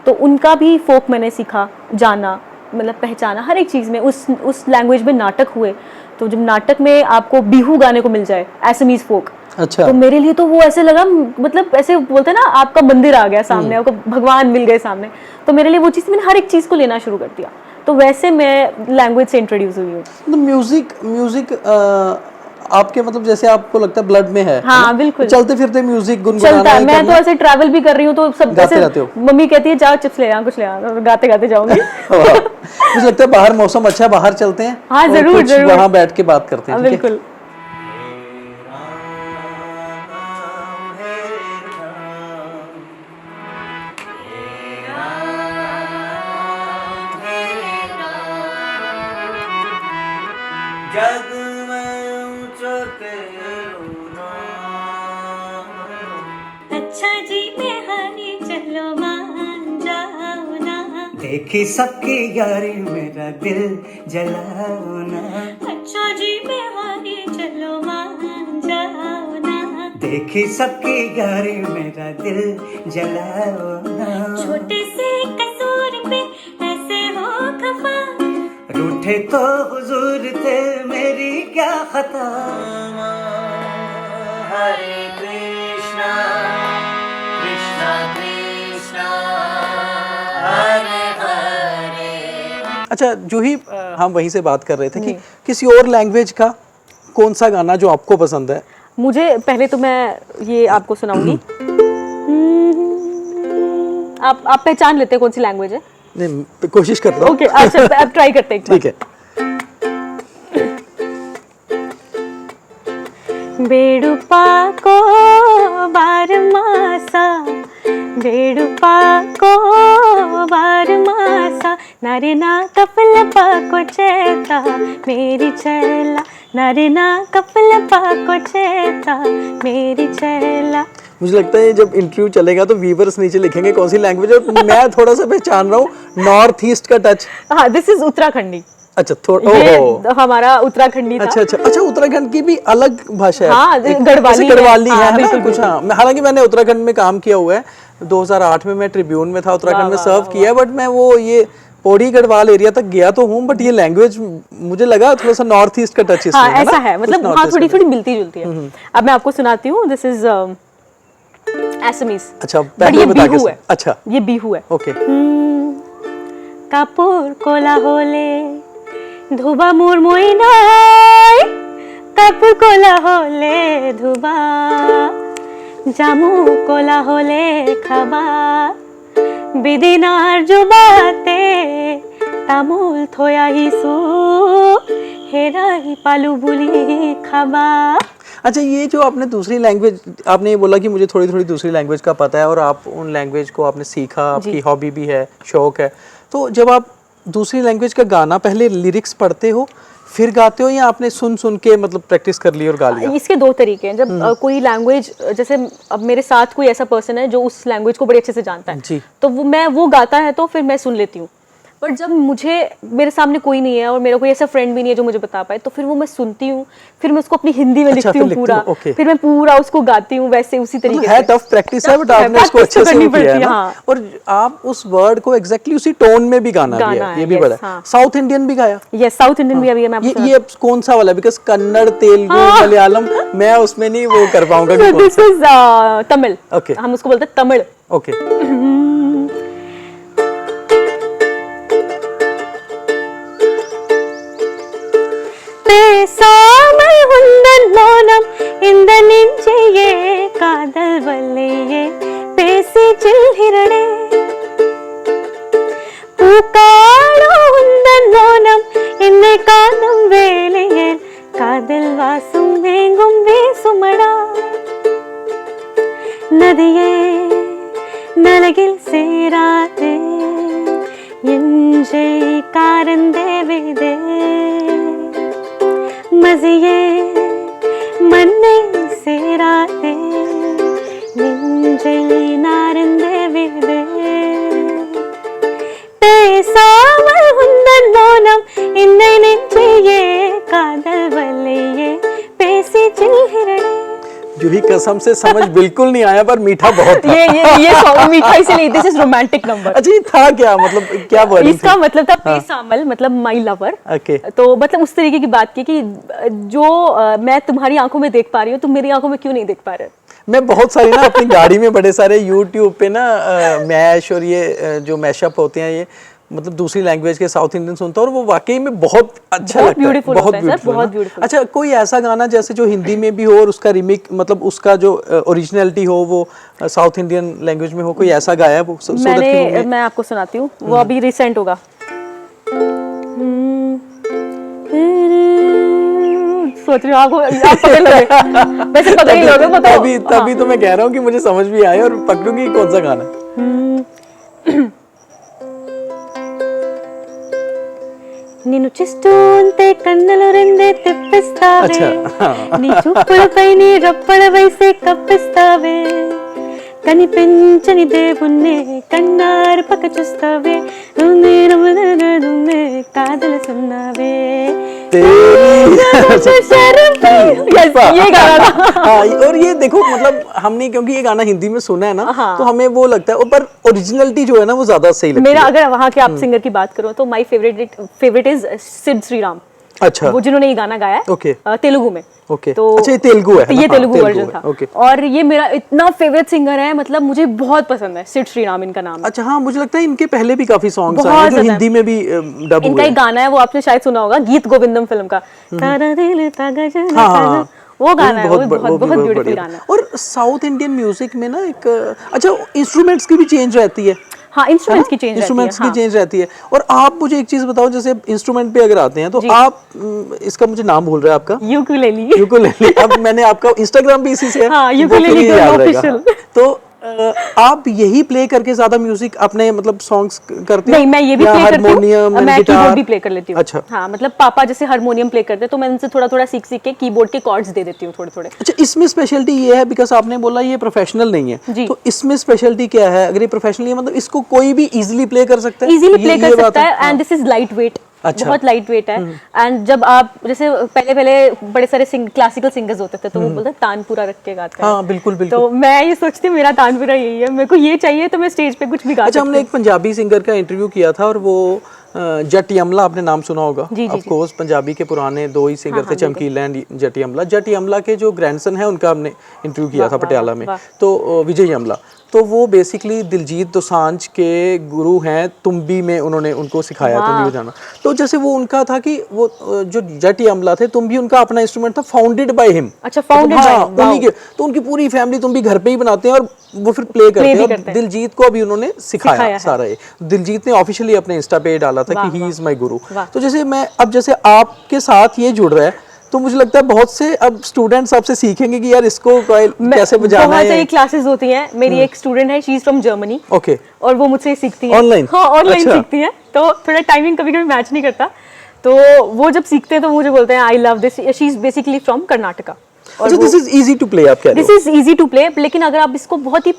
तो उनका भी फोक मैंने सीखा, जाना, मतलब पहचाना हर एक चीज़ में। उस लैंग्वेज में नाटक हुए, तो जब नाटक में आपको बिहू गाने को मिल जाए, असमीज फोक, अच्छा, तो मेरे लिए तो वो ऐसे लगा, मतलब ऐसे बोलते हैं ना आपका मंदिर आ गया सामने, आपको भगवान मिल गए सामने, तो मेरे लिए वो चीज़, मैंने हर एक चीज़ को लेना शुरू कर दिया। तो वैसे मैं लैंग्वेज से इंट्रोड्यूस हुई हूँ। तो म्यूजिक आपके मतलब जैसे आपको लगता है ब्लड में है? हाँ बिल्कुल, चलते फिरते म्यूजिक गुनगुनाना चलता है। मैं तो ऐसे ट्रैवल भी कर रही हूँ तो सब गाते ऐसे, रहते हो? मम्मी कहती है जाओ चिप्स ले आ, कुछ ले आ, और गाते गाते जाऊंगी। मुझे लगता है बाहर मौसम अच्छा है, बाहर चलते हैं। हाँ और जरूर कुछ जरूर, वहाँ बैठ के बात करते हैं। बिल्कुल। जग में ऊंचा तेरा अच्छा जी मेहरी चलो मान जाओ ना, देखी सबकी यारी मेरा दिल जलाओ ना, अच्छा जी मेहरी चलो मान जाओ ना, देखी सबकी यारी मेरा दिल जलाओ ना, छोटे से कसूर पे ऐसे हो खफा, रूठे तो हुजूर थे मेरी क्या खता, हरे कृष्णा कृष्णा कृष्णा हरे हरे। अच्छा जूही, हम वहीं से बात कर रहे थे कि किसी और लैंग्वेज का कौन सा गाना जो आपको पसंद है? मुझे पहले तो मैं ये आपको सुनाऊंगी, आप पहचान लेते हैं कौन सी लैंग्वेज है? नहीं, कोशिश करता हूँ। ओके, अच्छा अब ट्राई करते हैं। ठीक है। बेडुपाको बारमासा, बेडुपाको बारमासा, नारेना कपल पाको चेता मेरी चेला, नारेना कपल पाको चेता मेरी चेला। मुझे लगता है जब इंटरव्यू चलेगा तो व्यूअर्स नीचे लिखेंगे कौन सी लैंग्वेज है, और मैं थोड़ा सा पहचान रहा हूँ नॉर्थ ईस्ट का टच। हाँ, दिस इज उत्तराखंडी। अच्छा, ये हमारा उत्तराखंडी था। अच्छा, उत्तराखंड की भी अलग भाषा है। हाँ, गढ़वाली है, हाँ, ना कुछ। हाँ, हालांकि मैंने उत्तराखंड में काम किया हुआ है, 2008 में मैं ट्रिब्यून में था, उत्तराखंड में सर्व किया है, बट मैं वो ये पौड़ी गढ़वाल एरिया तक गया तो हूँ, बट ये लैंग्वेज मुझे लगा थोड़ा सा नॉर्थ ईस्ट का टच इसमें। हाँ, ऐसा है, मतलब हाँ, थोड़ी थोड़ी मिलती जुलती है। अब मैं आपको सुनाती हूँ, दिस इज असमीज। अच्छा, पहले बता के। है। अच्छा, ये बिहू है। ओके। कापुर कोला होले धुबा मुरमुई নাই, কাপুর কোলা হলে ধুবা, জামু কোলা হলে খাবা, বিদিনার জুবাতে তামুল থয়া হিসু, হেরাই পালু বুলি খাবা। अच्छा, ये जो आपने दूसरी लैंग्वेज, आपने ये बोला कि मुझे थोड़ी थोड़ी दूसरी लैंग्वेज का पता है और आप उन लैंग्वेज को आपने सीखा, आपकी हॉबी भी है, शौक है, तो जब आप दूसरी लैंग्वेज का गाना पहले लिरिक्स पढ़ते हो फिर गाते हो, या आपने सुन सुन के मतलब प्रैक्टिस कर ली और गा लिया? इसके दो तरीके हैं। जब कोई लैंग्वेज, जैसे अब मेरे साथ कोई ऐसा पर्सन है जो उस लैंग्वेज को बड़े अच्छे से जानता है जी, तो वो गाता है तो फिर मैं सुन लेती हूँ। पर जब मेरे सामने कोई नहीं है और मेरा कोई ऐसा फ्रेंड भी नहीं है जो मुझे बता पाए, तो फिर वो मैं सुनती हूँ, फिर मैं उसको अपनी हिंदी में लिखती हूँ पूरा, फिर मैं पूरा उसको गाती हूँ वैसे उसी तरीके से। है टफ प्रैक्टिस है, बट आपने उसको अच्छे से किया है ना। और आप उस वर्ड को एग्जैक्टली उसी टोन में भी गाना है, ये भी बड़ा है। साउथ इंडियन भी गाया? यस, साउथ इंडियन भी अभी है। मैं ये कौन सा वाला? बिकॉज़ कन्नड़, तेलुगु, मलयालम मैं उसमें नहीं वो कर पाऊंगा। This is Tamil. ओके, हम उसको बोलते हैं तमिल। ओके। பேசாமல் உந்தன் மௌனம் இந்த நெஞ்சையே காதல் வல்லையே, பேச പേസി ചിൽഹിരണേ പൂക്കാളോ ഉന്തൻ മോനം എന്നെ കാണും വേളയിൽ കാതിൽ വാസും വേങ്കും വീസുമടാ നദിയേ നലകിൽ சேராதே எஞ்சை காரந்தேவிதே மசியே மண்ணை சேராதே நெஞ்சை நாரந்தேவிதே பேசாமல் உந்தன் மௌனம் என்னை நெஞ்சியே காதல் வல்லையே பேசி சில்கிறடே जूही कसम से समझ बिल्कुल नहीं आया पर मीठा बहुत था। ये सॉन्ग मीठा इसलिए दिस इज रोमांटिक नंबर। अच्छा ये था क्या मतलब क्या वर्डिंग इसका मतलब था पेशामल मतलब माई लवर। ओके तो मतलब उस तरीके की बात की कि जो मैं तुम्हारी आंखों में देख पा रही हूँ तुम मेरी आंखों में क्यों नहीं देख पा रहे। मैं बहुत सारी ना अपनी गाड़ी में बड़े सारे YouTube पे ना मैश और ये जो मैशअप होते हैं ये मतलब दूसरी लैंग्वेज के साउथ इंडियन सुनता हूँ और वो वाकई में बहुत अच्छा लगता है, beautiful बहुत होता है सर, बहुत beautiful। beautiful। अच्छा कोई ऐसा गाना जैसे जो हिंदी में भी हो और उसका रिमिक मतलब उसका जो ओरिजिनलिटी हो वो साउथ इंडियन लैंग्वेज में हो, कोई ऐसा गाया है वो मैं आपको सुनाती हूँ, वो अभी रिसेंट होगा। सोच रही हूँ आप पकड़ लोगे, वैसे पकड़ ही लोगे बताओ। तभी तो मैं कह रहा हूँ कि मुझे समझ भी आए और पकड़ूंगी कौन सा गाना। నిన్ను చూస్తుంటే కన్నులు రెండే తెప్పిస్తావే నీ చూపులపై నీ రప్పల వయసే కప్పిస్తావే కనిపించని దేవుణ్ణి కన్నారు పక్క చూస్తావే కాదలుతున్నావే ये गाना और ये देखो मतलब हमने क्योंकि ये गाना हिंदी में सुना है ना तो हमें वो लगता है पर ओरिजिनलिटी जो है ना वो ज्यादा सही लगती है। मेरा अगर वहाँ के आप सिंगर की बात करो तो my favourite is Sid Sriram. अच्छा वो जिन्होंने ये गाना गाया है ओके तेलुगु में। ओके तो अच्छा ये तेलुगु है ये तेलुगु वर्जन था ओके। और ये मेरा इतना फेवरेट सिंगर है मतलब मुझे बहुत पसंद है सिड श्रीराम इनका नाम है। अच्छा हाँ मुझे लगता है इनके पहले भी काफी सॉन्ग्स आए हैं जो हिंदी में भी डब हुए। इनका एक गाना है वो आपने शायद सुना होगा गीत गोविंदम फिल्म का वो गाना है वो बहुत ब्यूटीफुल गाना है। और साउथ इंडियन म्यूजिक में ना एक अच्छा इंस्ट्रूमेंट्स की भी चेंज रहती है। हाँ इंस्ट्रूमेंट्स की चेंज रहती है। और आप मुझे एक चीज बताओ जैसे इंस्ट्रूमेंट पे अगर आते हैं तो आप इसका मुझे नाम भूल रहा है आपका यूकुलेली। अब मैंने आपका इंस्टाग्राम भी इसी से हाँ, यूकुलेली ऑफिशियल। तो आप यही प्ले करके ज्यादा म्यूजिक अपने मतलब सॉन्ग्स करते हो? नहीं मैं ये भी प्ले करती हूँ, मैं कीबोर्ड भी प्ले कर लेती हूँ। अच्छा हाँ मतलब पापा जैसे हारमोनियम प्ले करते हैं तो मैं उनसे थोड़ा थोड़ा सीख के कीबोर्ड के कॉर्ड्स दे देती हूँ थोड़े थोड़े। अच्छा इसमें स्पेशलिटी ये है बिकॉज आपने बोला ये प्रोफेशनल नहीं है तो इसमें स्पेशलिटी क्या है? अगर ये प्रोफेशनल है मतलब इसको कोई भी इजीली प्ले कर सकता है? इजीली प्ले कर सकता है and this is light weight. अच्छा। बहुत लाइट वेट है एंड जब आप जैसे पहले बड़े सारे क्लासिकल सिंगर्स होते थे तो वो बोलते तानपुरा रख के गाते हैं। हाँ बिल्कुल बिल्कुल। तो मैं ये सोचती हूँ मेरा तानपुरा यही है, मेरे को ये चाहिए तो मैं स्टेज पे कुछ भी गा। अच्छा हमने एक पंजाबी सिंगर का इंटरव्यू किया था और वो जट यमला आपने नाम सुना होगा ऑफ कोर्स पंजाबी के पुराने दो ही सिंगर थे चमकीला एंड जट यमला के जो ग्रैंडसन है उनका हमने इंटरव्यू किया था पटियाला में तो विजय यमला तो वो बेसिकली दिलजीत दोसांझ के गुरु हैं तुम्बी में उन्होंने उनको सिखाया तुम्बी बजाना। तो जैसे वो उनका था कि वो जो जट यमला थे तुम्बी उनका अपना इंस्ट्रूमेंट था फाउंडेड बाय हिम। अच्छा फाउंडेड बाय उन्हीं के तो उनकी पूरी फैमिली तुम्बी घर पे ही बनाते हैं और वो फिर प्ले करते हैं। दिलजीत को अभी उन्होंने सिखाया सारा ये। दिलजीत ने ऑफिशियली अपने इंस्टा पे डाला था कि ही इज माय गुरु। तो जैसे मैं अब जैसे आपके साथ ये जुड़ रहा है तो मुझे लगता है बहुत से अब स्टूडेंट्स आपसे सीखेंगे कि यार इसको कैसे बजाना है। बहुत सारी क्लासेस होती हैं। मेरी एक स्टूडेंट है she is from Germany okay और वो मुझसे सीखती है ऑनलाइन। हाँ ऑनलाइन सीखती है तो थोड़ा टाइमिंग कभी कभी मैच नहीं करता तो वो जब सीखते हैं तो मुझे बोलते हैं I love this. She is basically from Karnataka. अच्छा this is easy to play आप कह रहे हो? This is easy to play लेकिन अगर आप इसको बहुत ही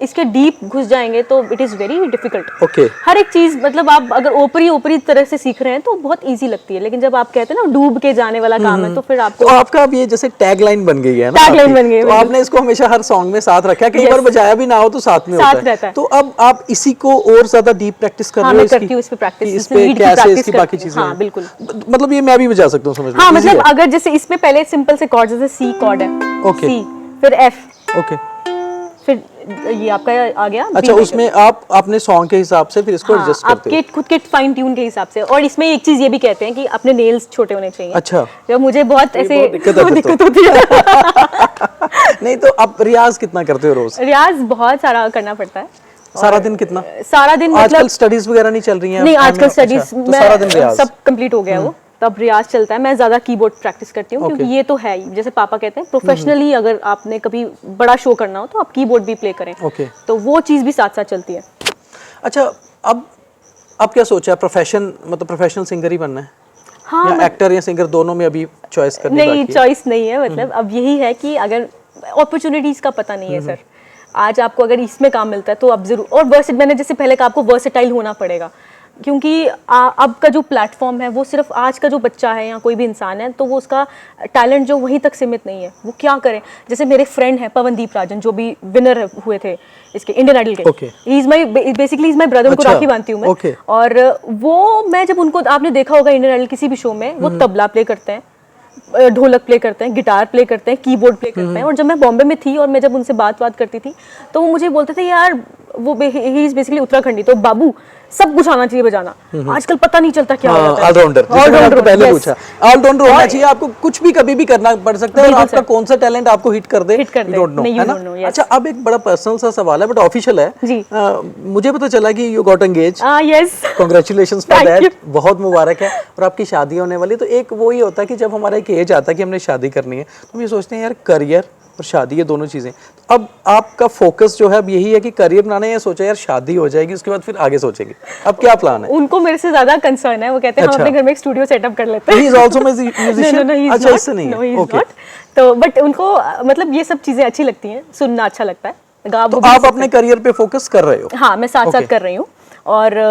इसके डीप घुस जाएंगे तो it is very difficult. Okay हर एक चीज मतलब आप अगर ऊपरी तरह से सीख रहे हैं तो बहुत इजी लगती है लेकिन जब आप कहते हैं ना डूब के जाने वाला काम है तो फिर आपको तो आपका अब ये जैसे टैग लाइन बन गई है ना टैग लाइन बन गई है तो आपने इसको हमेशा हर सॉन्ग में साथ रखा है कई बार बजाया भी ना हो तो साथ में रहता है। तो अब आप इसी को और ज्यादा डीप प्रैक्टिस कर रहे हो? मैं करती हूँ इस पे प्रैक्टिस इस पे कैसे इसकी बाकी चीजें? हाँ बिल्कुल मतलब ये मैं भी बजा सकता हूँ समझ हाँ मतलब अगर जैसे इसमें पहले सिंपल से कॉर्ड जैसे सी कॉर्ड है सी फिर एफ ओके फिर ये आपका आ गया। अच्छा उसमें आप अपने सॉन्ग के हिसाब से फिर इसको एडजस्ट करते हो? आपके खुद के फाइन ट्यून के हिसाब से। और इसमें एक चीज ये भी कहते हैं कि अपने नेल्स छोटे होने चाहिए। अच्छा जब मुझे बहुत ऐसे दिक्कत होती है नहीं तो आप रियाज कितना करते हो रोज? रियाज बहुत सारा करना पड़ता है। सारा दिन कितना? सारा दिन आजकल मतलब स्टडीज वगैरह नहीं चल रही हैं? नहीं, time आजकल में? स्टडीज अच्छा, तो सारा दिन रियाज। सब कंप्लीट हो गया वो, तब रियाज चलता है। मैं ज्यादा कीबोर्ड प्रैक्टिस करती हूँ क्योंकि ये तो है ही, जैसे पापा कहते हैं प्रोफेशनली अगर आपने कभी बड़ा शो करना हो तो आप कीबोर्ड भी प्ले करें, ओके। तो वो चीज भी साथ साथ चलती है। अच्छा, अब क्या सोचा है? प्रोफेशन मतलब प्रोफेशनल सिंगर ही बनना है? हाँ, या एक्टर या सिंगर दोनों में अभी चॉइस करनी नहीं, बाकी है? चॉइस नहीं है, मतलब अब यही है कि अगर अपॉर्चुनिटीज का पता नहीं है सर, आज आपको अगर इसमें काम मिलता है तो आप जरूर, और मैंने जैसे पहले कहा आपको वर्सेटाइल होना पड़ेगा, क्योंकि अब का जो प्लेटफॉर्म है वो सिर्फ आज का जो बच्चा है या कोई भी इंसान है तो वो उसका टैलेंट जो वहीं तक सीमित नहीं है, वो क्या करे। जैसे मेरे फ्रेंड है पवनदीप राजन जो भी विनर हुए थे इसके इंडियन आइडल के, Okay. He is my basically is my brother, उनको अच्छा, राखी बांधती हूँ मैं। okay. और वो मैं जब उनको, आपने देखा होगा इंडियन आइडल किसी भी शो में, वो तबला प्ले करते हैं, ढोलक प्ले करते हैं, गिटार प्ले करते हैं, कीबोर्ड प्ले करते हैं। और जब मैं बॉम्बे में थी और मैं जब उनसे बात करती थी तो वो मुझे बोलते थे यार वो ही इज बेसिकली उत्तराखंडी, तो बाबू सब कुछ आना चाहिए बजाना, आजकल पता नहीं चलता क्या हो जाता है। ऑलराउंडर, मैंने आपको पहले पूछा, ऑलराउंडर होना चाहिए, आपको कुछ भी कभी भी करना पड़ सकता है और आपका कौन सा टैलेंट आपको हिट कर दे, हिट कर दे, you don't know, नहीं, you है ना? don't know, yes. अच्छा, अब एक बड़ा पर्सनल सा सवाल है बट ऑफिशियल है जी। मुझे पता चला कि you got engage, yes, congratulations for Thank that, you. बहुत मुबारक है। और आपकी शादी होने वाली, तो एक वो ही होता है कि जब हमारा एक एज आता है कि हमने शादी करनी है तो हम ये सोचते हैं यार करियर और शादी ये दोनों चीजें, तो अब आपका फोकस जो है अब यही है कि करियर बनाना है या सोचा यार शादी हो जाएगी उसके बाद फिर आगे सोचेंगे, अब क्या प्लान है? उनको मेरे से ज्यादा कंसर्न है, वो कहते हैं हम अच्छा। अपने घर में एक स्टूडियो सेटअप कर लेते हैं। He is also musician? No, he is अच्छा, not. इससे नहीं है। No, he is Okay. not. तो बट उनको मतलब ये सब चीजें अच्छी लगती हैं, सुनना अच्छा लगता है, गा तो वो भी आप सकते अपने करियर पे फोकस कर रहे हो? हैं। हाँ, मैं साथ साथ Okay. कर रही हूँ और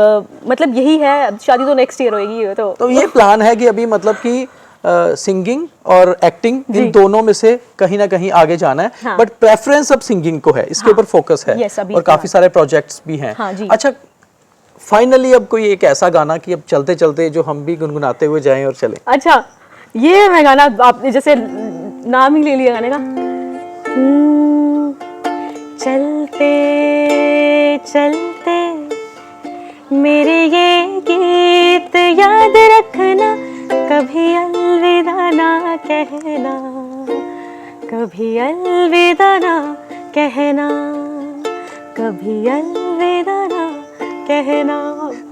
मतलब यही है, शादी तो नेक्स्ट ईयर होगी तो ये प्लान है कि अभी मतलब कि सिंगिंग और एक्टिंग इन दोनों में से कहीं ना कहीं आगे जाना है, हाँ। बट प्रेफरेंस अब सिंगिंग को है, इसके ऊपर फोकस है। Yes, अभी और काफी सारे प्रोजेक्ट्स भी हैं। हाँ जी। अच्छा, फाइनली अब कोई एक ऐसा गाना कि अब चलते चलते जो हम भी गुनगुनाते हुए जाएं और चलें। अच्छा, ये मैं गाना आपने जैसे नाम ही ले लिया गाने का, चलते चलते मेरे ये गीत याद रखना, कभी अलविदा ना कहना, कभी अलविदा ना कहना, कभी अलविदा ना कहना।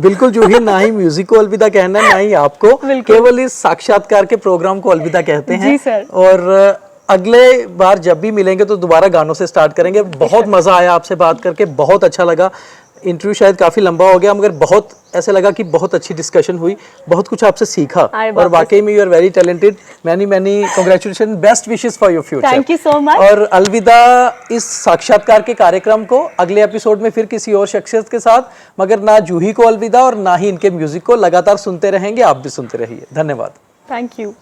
बिल्कुल जूही, ना ही म्यूजिक को अलविदा कहना है ना ही आपको, केवल इस साक्षात्कार के प्रोग्राम को अलविदा कहते हैं। जी सर। और अगले बार जब भी मिलेंगे तो दोबारा गानों से स्टार्ट करेंगे। बहुत मजा आया आपसे बात करके, बहुत अच्छा लगा। इंटरव्यू शायद काफी लंबा हो गया मगर बहुत ऐसे लगा कि बहुत अच्छी डिस्कशन हुई, बहुत कुछ आपसे सीखा और वाकई में you are very talented. Many congratulation, best wishes for your future. Thank you so much. और अलविदा इस साक्षात्कार के कार्यक्रम को अगले एपिसोड में फिर किसी और शख्सियत के साथ, मगर ना जूही को अलविदा और ना ही इनके म्यूजिक को, लगातार सुनते रहेंगे, आप भी सुनते रहिए। धन्यवाद। Thank you.